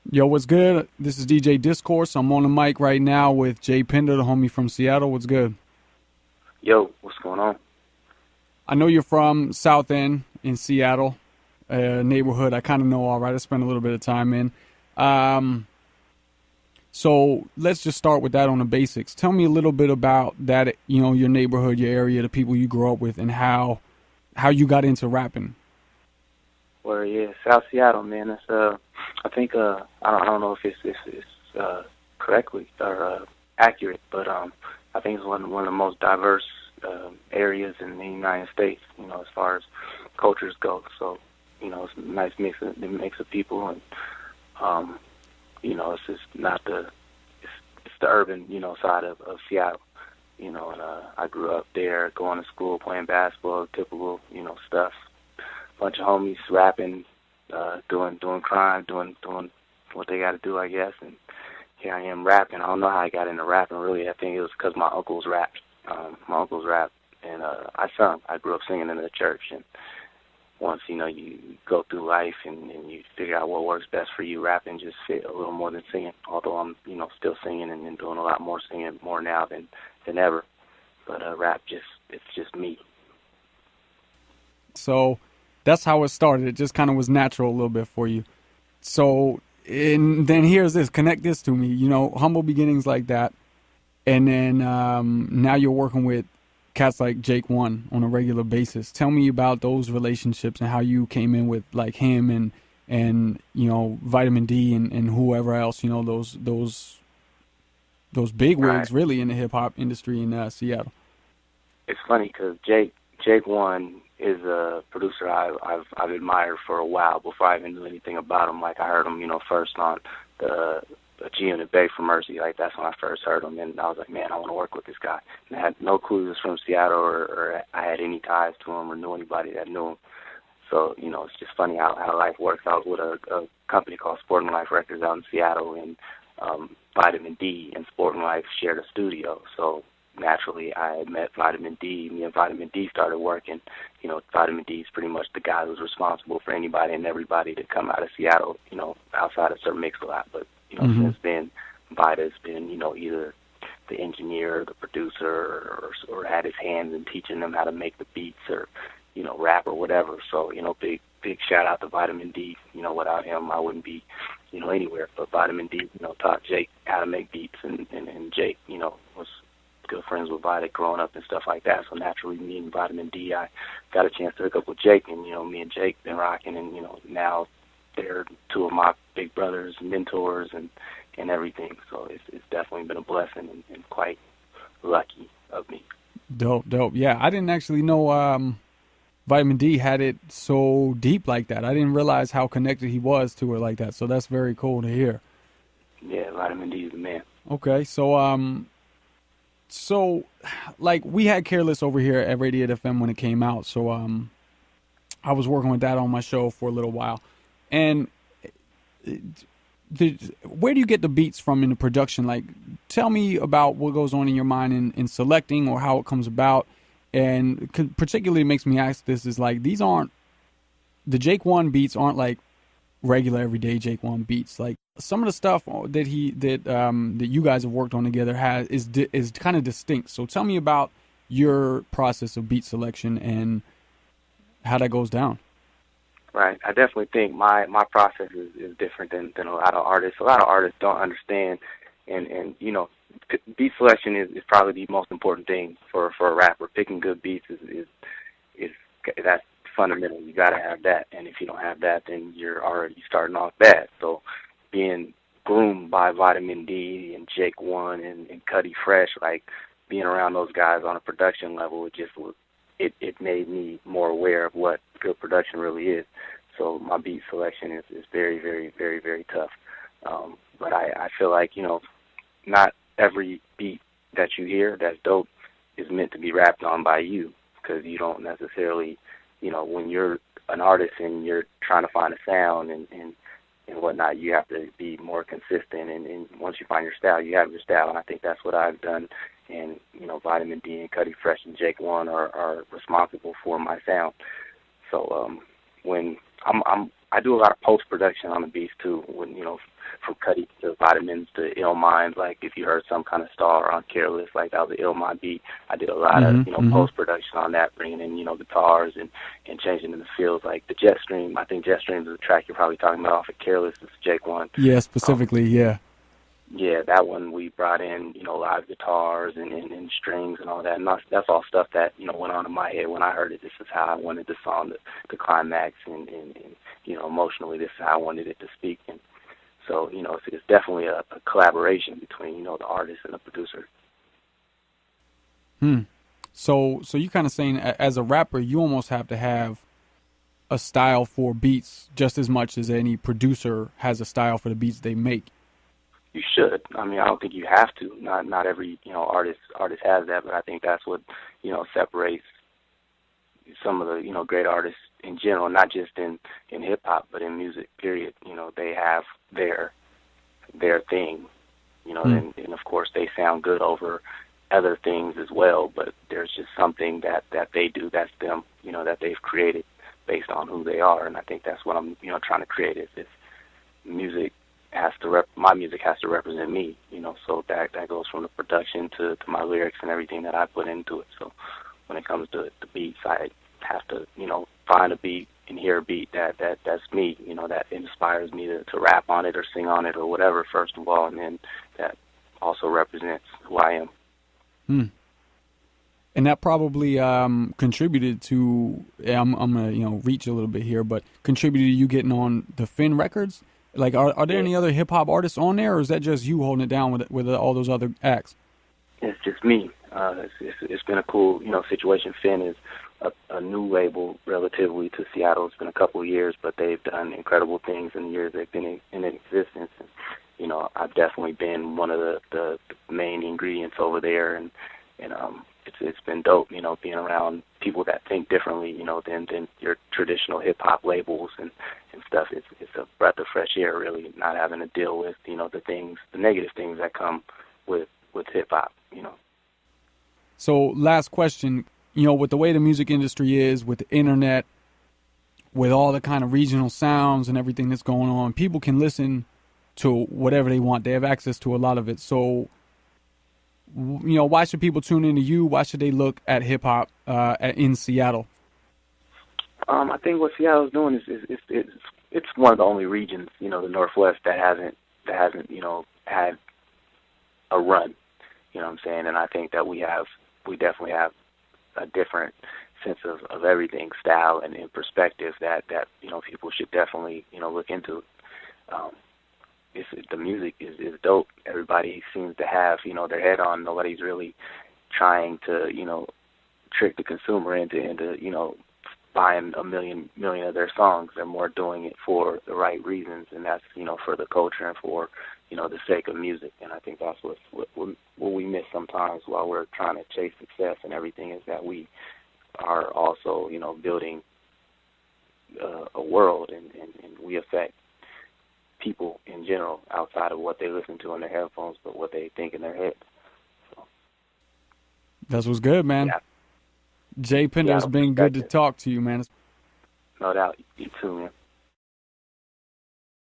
Yo, what's good? This is DJ DISCourse. I'm on the mic right now with Jay Pinder, the homie from Seattle. What's good? Yo, what's going on? I know you're from South End in Seattle, neighborhood I kind of know all right. I spent a little bit of time in. Um, so let's just start with that on the basics. Tell me a little bit about that, your neighborhood, your area, the people you grew up with, and how you got into rapping. Well, yeah, South Seattle, man. It's I think I don't know if it's correctly or accurate, but I think it's one of the most diverse areas in the United States. As far as cultures go. So, it's a nice mix of people, and um, it's just not it's the urban side of Seattle. And I grew up there, going to school, playing basketball, typical stuff. Bunch of homies rapping, doing crime, doing what they got to do, I guess. And here I am rapping. I don't know how I got into rapping. Really, I think it was because my uncles rapped. My uncles rapped, and I sung. I grew up singing in the church. And once you go through life and you figure out what works best for you, rapping just fit a little more than singing. Although I'm still singing and doing a lot more singing more now than ever. But rap it's just me. So that's how it started. It just kind of was natural a little bit for you. So, and then here's this. Connect this to me. Humble beginnings like that, and then now you're working with cats like Jake One on a regular basis. Tell me about those relationships and how you came in with like him and Vitamin D and whoever else. Those big Right. wigs really in the hip hop industry in Seattle. It's funny because Jake One is a producer I've admired for a while before I even knew anything about him. Like I heard him, first on the G-Unit Bay for Mercy. Like that's when I first heard him, and I was like, man, I want to work with this guy. And I had no clue he was from Seattle or I had any ties to him or knew anybody that knew him. So it's just funny how life works. I was with a company called Sporting Life Records out in Seattle, and Vitamin D and Sporting Life shared a studio. So naturally, I had met Vitamin D. Me and Vitamin D started working. Vitamin D is pretty much the guy who's responsible for anybody and everybody to come out of Seattle, outside of Sir Mix-a-Lot. But, Hmm. since then, Vita's been, either the engineer, the producer, or had his hands in teaching them how to make the beats or, rap or whatever. So, big shout out to Vitamin D. Without him, I wouldn't be, anywhere. But Vitamin D, taught Jake how to make beats, and Jake, was good friends with Vita growing up and stuff like that. So naturally, me and Vitamin D, I got a chance to hook up with Jake, and me and Jake been rocking, and now they're two of my big brothers, mentors, and everything. So it's definitely been a blessing and quite lucky of me. Dope, dope. Yeah, I didn't actually know Vitamin D had it so deep like that. I didn't realize how connected he was to it like that. So that's very cool to hear. Yeah, Vitamin D is the man. Okay, so like we had Careless over here at Radiant FM when it came out. So I was working with that on my show for a little while. And where do you get the beats from in the production? Like, tell me about what goes on in your mind in selecting or how it comes about. And particularly makes me ask this is like, these aren't, the Jake One beats aren't like regular everyday Jake One beats. Like some of the stuff that you guys have worked on together is kind of distinct. So tell me about your process of beat selection and how that goes down. Right. I definitely think my process is different than a lot of artists. A lot of artists don't understand, and beat selection is probably the most important thing for a rapper. Picking good beats is that's fundamental. You got to have that, and if you don't have that, then you're already starting off bad. So being groomed by Vitamin D and Jake One and Cuddy Fresh, like being around those guys on a production level, it made me more aware of what good production really is. So my beat selection is very, very, very, very tough. But I feel like, not every beat that you hear that's dope is meant to be rapped on by you, because you don't necessarily, when you're an artist and you're trying to find a sound and whatnot, you have to be more consistent. And once you find your style, you have your style. And I think that's what I've done. And, Vitamin D and Cuddy Fresh and Jake One are responsible for my sound. So when I'm I do a lot of post production on the beats too. When from Cuddy to Vitamins to Ill Mind, like if you heard Some Kind of Star on Careless, like that was an Ill Mind beat. I did a lot of post production on that, bringing in guitars and changing in the feels. Like the Jetstream, I think Jetstream is the track you're probably talking about off of Careless. It's Jake one. Yeah, specifically, yeah. Yeah, that one we brought in, live guitars and strings and all that. And that's all stuff that, went on in my head when I heard it. This is how I wanted the song to climax and emotionally this is how I wanted it to speak. And so, it's definitely a collaboration between, the artist and the producer. So you kind of saying as a rapper, you almost have to have a style for beats just as much as any producer has a style for the beats they make. You should. I mean, I don't think you have to. Not every artist has that, but I think that's what separates some of the great artists in general, not just in hip hop, but in music. Period. They have their thing. And of course they sound good over other things as well. But there's just something that they do that's them. That they've created based on who they are, and I think that's what I'm trying to create. Is music. My music has to represent me, so that goes from the production to my lyrics and everything that I put into it. So when it comes to the beats, I have to, find a beat and hear a beat that's me, that inspires me to rap on it or sing on it or whatever, first of all, and then that also represents who I am. And that probably contributed to, I'm going to, reach a little bit here, but contributed to you getting on the Finn Records? Like, are there any other hip-hop artists on there, or is that just you holding it down with all those other acts? It's just me. It's been a cool, situation. Finn is a new label relatively to Seattle. It's been a couple of years, but they've done incredible things in the years they've been in existence. And, I've definitely been one of the main ingredients over there, and it's been dope, being around people that think differently, than your traditional hip-hop labels and stuff. It's a breath of fresh air, really, not having to deal with, the negative things that come with hip-hop, So last question, with the way the music industry is, with the internet, with all the kind of regional sounds and everything that's going on, people can listen to whatever they want. They have access to a lot of it. So, why should people tune into you? Why should they look at hip hop in Seattle? I think what Seattle's doing is it's one of the only regions, the Northwest that hasn't had a run. You know what I'm saying? And I think that we definitely have a different sense of everything, style and perspective that people should definitely look into. The music is dope. Everybody seems to have their head on. Nobody's really trying to trick the consumer into buying a million of their songs. They're more doing it for the right reasons, and that's for the culture and for the sake of music. And I think that's what we miss sometimes while we're trying to chase success and everything, is that we are also building a world, and we affect people in general outside of what they listen to in their headphones, but what they think in their heads. So, that's what's good, man. Yeah. Jay Pinder, it's been good to talk to you, man. No doubt. You too, man.